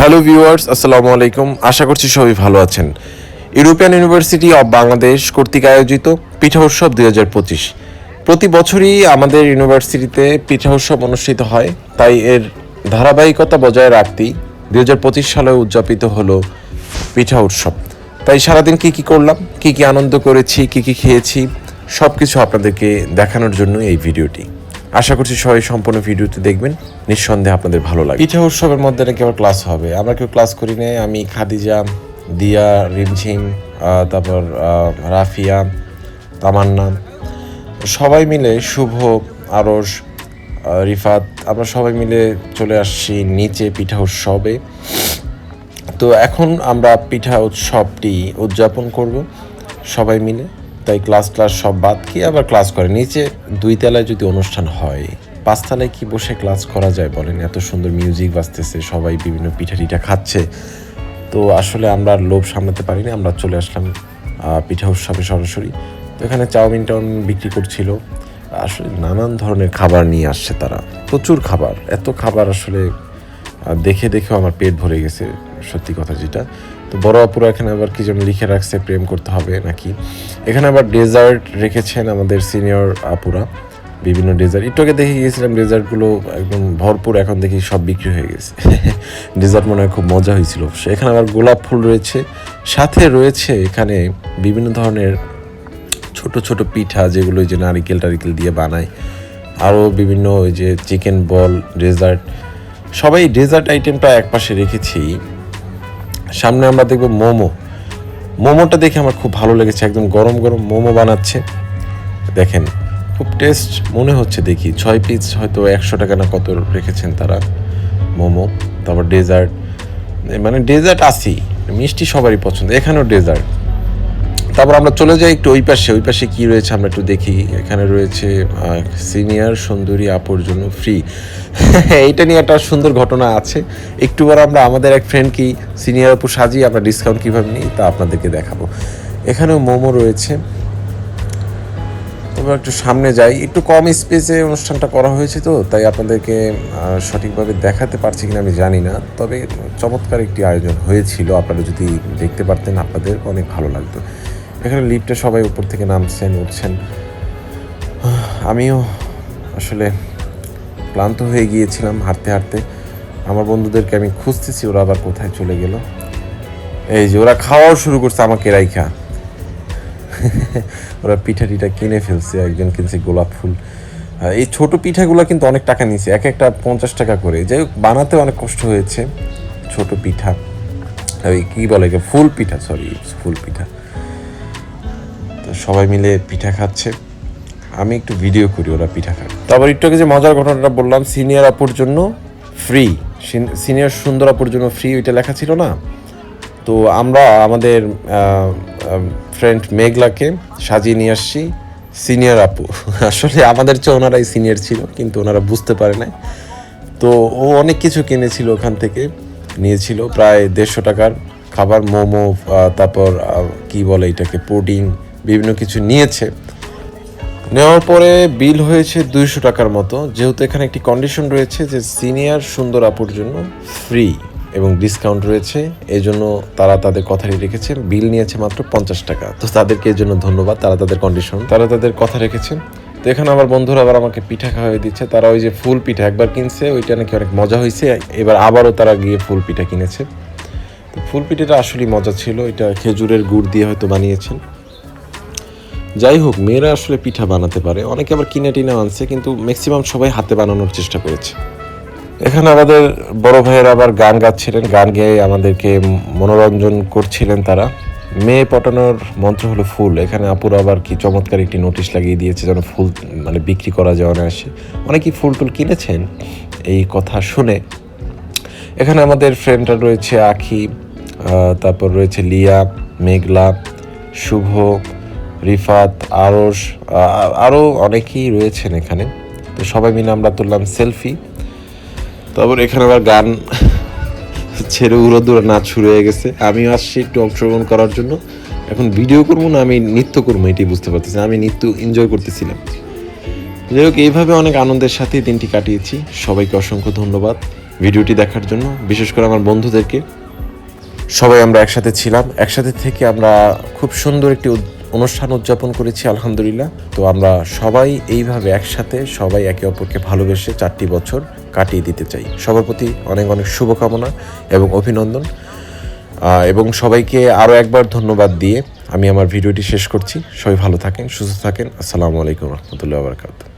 Hello viewers, আসসালামু আলাইকুম। আশা করছি সবাই ভালো আছেন। ইউরোপিয়ান ইউনিভার্সিটি অব বাংলাদেশ কর্তৃক আয়োজিত পিঠা উৎসব 2025 প্রতি বছরই আমাদের ইউনিভার্সিটিতে পিঠা উৎসব অনুষ্ঠিত হয়, তাই এর ধারাবাহিকতা বজায় রাখতেই 2025 সালে উদযাপিত হলো পিঠা উৎসব। তাই সারাদিন কী করলাম, কী আনন্দ করেছি, কী খেয়েছি, সব কিছু আপনাদেরকে দেখানোর জন্য এই ভিডিওটি। আশা করছি সবাই সম্পূর্ণ ভিডিওটি দেখবেন, নিঃসন্দেহে আপনাদের ভালো লাগবে। পিঠা উৎসবের মধ্যে নাকি আবার ক্লাস হবে, আমরা কেউ ক্লাস করি না। আমি, খাদিজা, দিয়া, রিমঝিম, তারপর রাফিয়া, তামান্না, সবাই মিলে, শুভ, আরশ, রিফাত, আমরা সবাই মিলে চলে আসছি নিচে পিঠা উৎসবে। তো এখন আমরা পিঠা উৎসবটি উদযাপন করব সবাই মিলে। তাই ক্লাস সব বাদ কি আবার ক্লাস করে নিচে 2 তলায় যদি অনুষ্ঠান হয়, 5 তলায় কি বসে ক্লাস করা যায় বলেন? এত সুন্দর মিউজিক বাজতেছে, সবাই বিভিন্ন পিঠা খাচ্ছে। তো আসলে আমরা আর লোভ সামলাতে পারিনি, আমরা চলে আসলাম পিঠা উৎসবে সরাসরি। তো এখানে চাউমিন বিক্রি করছিল, আসলে নানান ধরনের খাবার নিয়ে আসছে তারা, প্রচুর খাবার। এত খাবার আসলে দেখেও আমার পেট ভরে গেছে, সত্যি কথা যেটা। তো বড় আপুরা এখানে আবার কি যেন লিখে রাখছে, প্রেম করতে হবে নাকি। এখানে আবার ডেজার্ট রেখেছেন আমাদের সিনিয়র আপুরা, বিভিন্ন ডেজার্ট। একটু আগে দেখে গিয়েছিলাম ডেজার্টগুলো একদম ভরপুর, এখন দেখি সব বিক্রি হয়ে গেছে। ডেজার্ট মনে হয় খুব মজা হয়েছিল। এখানে আবার গোলাপ ফুল রয়েছে, সাথে রয়েছে এখানে বিভিন্ন ধরনের ছোট ছোট পিঠা, যেগুলো যে নারিকেল দিয়ে বানায়। আরও বিভিন্ন ওই যে চিকেন বল, ডেজার্ট, সবাই ডেজার্ট আইটেমটা একপাশে রেখেছি। সামনে আমরা দেখব মোমোটা দেখে আমার খুব ভালো লেগেছে, একদম গরম মোমো বানাচ্ছে। দেখেন খুব টেস্ট মনে হচ্ছে। দেখি 6 পিস হয়তো 100 টাকা না কত রেখেছেন তারা মোমো। তারপর ডেজার্ট, মানে ডেজার্ট আসি, মিষ্টি সবারই পছন্দ, এখানেও ডেজার্ট। তারপর আমরা চলে যাই একটু ওই পাশে কি রয়েছে আমরা একটু দেখি। এখানে রয়েছে সিনিয়র সুন্দরী আপুর জন্য ফ্রি। এইটা নিয়ে একটা সুন্দর ঘটনা আছে, একটু পর আমরা আমাদের এক ফ্রেন্ড কি সিনিয়র আপু সাজিয়ে আমরা ডিসকাউন্ট কীভাবে নিই তা আপনাদেরকে দেখাবো। এখানেও মোমো রয়েছে। তবে একটু সামনে যাই, একটু কম স্পেসে অনুষ্ঠানটা করা হয়েছে, তো তাই আপনাদেরকে সঠিকভাবে দেখাতে পারছি কিনা আমি জানি না। তবে চমৎকার একটি আয়োজন হয়েছিল, আপনারা যদি দেখতে পারতেন আপনাদের অনেক ভালো লাগতো। এখানে লিফটে সবাই উপর থেকে নামছেন, উঠছেন। আমিও আসলে ক্লান্ত হয়ে গিয়েছিলাম হাঁটতে। আমার বন্ধুদেরকে আমি খুঁজতেছি, ওরা আবার কোথায় চলে গেল। এই যে ওরা খাওয়াও শুরু করছে আমাকে রাইখা। ওরা পিঠা কিনে ফেলছে, একজন কিনছে গোলাপ ফুল। এই ছোট পিঠাগুলো কিন্তু অনেক টাকা নিয়েছে, একটা 50 টাকা করে। যাই হোক, বানাতে অনেক কষ্ট হয়েছে। ছোট পিঠা, ওই কী বলে ফুল পিঠা। তো সবাই মিলে পিঠা খাচ্ছে, আমি একটু ভিডিও করি ওরা পিঠা খায়। তারপর একটু আগে যে মজার ঘটনাটা বললাম, সিনিয়র আপুর জন্য ফ্রি, সিনিয়র সুন্দর আপুর জন্য ফ্রি, ওইটা লেখা ছিল না। তো আমরা আমাদের ফ্রেন্ড মেঘলাকে সাজিয়ে নিয়ে আসছি সিনিয়র আপু। আসলে আমাদের চেয়ে ওনারাই সিনিয়র ছিল, কিন্তু ওনারা বুঝতে পারে নাই। তো ও অনেক কিছু কিনেছিল, ওখান থেকে নিয়েছিল প্রায় 150 টাকার খাবার, মোমো, তারপর কি বলে এটাকে, পুডিং, বিভিন্ন কিছু নিয়েছে। নেওয়ার পরে বিল হয়েছে 200 টাকার মতো। যেহেতু এখানে একটি কন্ডিশন রয়েছে যে সিনিয়র সুন্দর আপুর জন্য ফ্রি এবং ডিসকাউন্ট রয়েছে, এই জন্য তারা তাদের কথাই রেখেছে। বিল নিয়েছে মাত্র 50 টাকা। তো তাদেরকে এই জন্য ধন্যবাদ, তারা তাদের কথা রেখেছেন। তো এখানে আমার বন্ধুরা আবার আমাকে পিঠা খাওয়াই দিচ্ছে। তারা ওই যে ফুল পিঠা একবার কিনছে, ওইটা নাকি অনেক মজা হয়েছে, এবার আবারও তারা গিয়ে ফুল পিঠা কিনেছে। তো ফুল পিঠাটা আসলেই মজা ছিল, এটা খেজুরের গুড় দিয়ে হয়তো বানিয়েছেন। যাই হোক, মেয়েরা আসলে পিঠা বানাতে পারে, অনেকে আবার কিনে আনছে, কিন্তু ম্যাক্সিমাম সবাই হাতে বানানোর চেষ্টা করেছে। এখানে আমাদের বড় ভাইয়েরা আবার গান গাচ্ছিলেন, গান গেয়ে আমাদেরকে মনোরঞ্জন করছিলেন তারা। মেয়ে পটানোর মন্ত্র হলো ফুল। এখানে আপুরা আবার কি চমৎকার একটি নোটিশ লাগিয়ে দিয়েছে যেন ফুল মানে বিক্রি করা যায় অনায়াসে। অনেকেই ফুল কিনেছেন এই কথা শুনে। এখানে আমাদের ফ্রেন্ডরা রয়েছে আখি, তারপর রয়েছে লিয়া, মেঘলা, শুভ, রিফাত, আরশ, আরও অনেকেই রয়েছেন এখানে। তো সবাই মিলে আমরা তুললাম সেলফি। তারপর এখানে আবার গান ছেড়ে উড়োদুরা নাচ শুরু হয়ে গেছে। আমিও আসছি একটু অংশগ্রহণ করার জন্য। এখন ভিডিও করবো না আমি নৃত্য করবো এটাই বুঝতে পারতেছি, আমি নৃত্য এনজয় করতেছিলাম। যাই হোক, এইভাবে অনেক আনন্দের সাথে দিনটি কাটিয়েছি। সবাইকে অসংখ্য ধন্যবাদ। ভিডিওটি দেখার জন্য, বিশেষ করে আমার বন্ধুদেরকে। সবাই আমরা একসাথে ছিলাম, একসাথে থেকে আমরা খুব সুন্দর একটি অনুষ্ঠান উদযাপন করেছি আলহামদুলিল্লাহ। তো আমরা সবাই এইভাবে একসাথে সবাই একে অপরকে ভালোবেসে 4টি বছর কাটিয়ে দিতে চাই। সবার প্রতি অনেক অনেক শুভকামনা এবং অভিনন্দন, এবং সবাইকে আরও একবার ধন্যবাদ দিয়ে আমি আমার ভিডিওটি শেষ করছি। সবাই ভালো থাকেন, সুস্থ থাকেন। আসসালামু আলাইকুম রহমতুল্লাহ বারাকাতুহু।